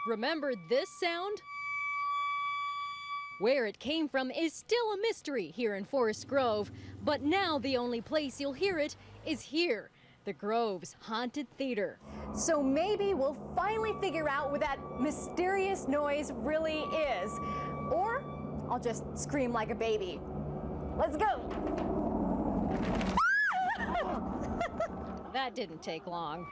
Remember this sound? Where it came from is still a mystery here in Forest Grove, but now the only place you'll hear it is here, the Grove's Haunted Theater. So maybe we'll finally figure out what that mysterious noise really is. Or I'll just scream like a baby. Let's go. That didn't take long.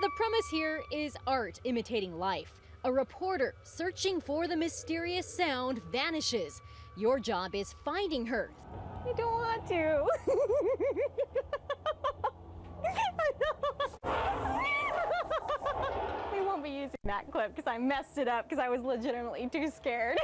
The premise here is art imitating life. A reporter searching for the mysterious sound vanishes. Your job is finding her. I don't want to. We won't be using that clip because I messed it up because I was legitimately too scared.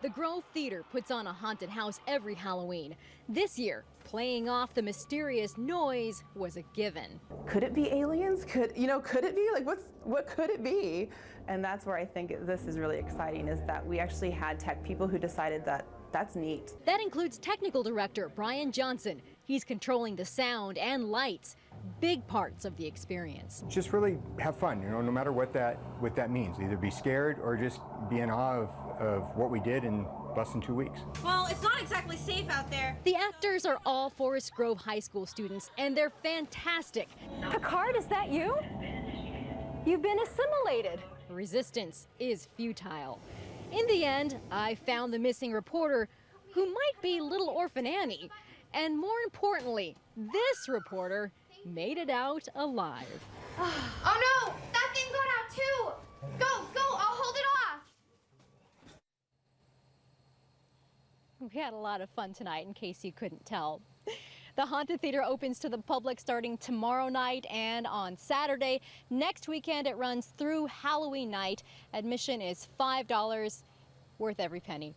The Grove Theater puts on a haunted house every Halloween. This year, playing off the mysterious noise was a given. Could it be aliens? Could it be? Like, what could it be? And that's where I think this is really exciting, is that we actually had tech people who decided that that's neat. That includes technical director Brian Johnson. He's controlling the sound and lights, big parts of the experience. Just really have fun, no matter what that means. Either be scared or just be in awe of what we did in less than 2 weeks. Well, it's not exactly safe out there. The actors are all Forest Grove High School students, and they're fantastic. Picard, is that you? You've been assimilated. Resistance is futile. In the end, I found the missing reporter, who might be Little Orphan Annie. And more importantly, this reporter made it out alive. Oh no! That thing got out too! Go! I'll hold it off! We had a lot of fun tonight, in case you couldn't tell. The Haunted Theater opens to the public starting tomorrow night and on Saturday. Next weekend, it runs through Halloween night. Admission is $5, worth every penny.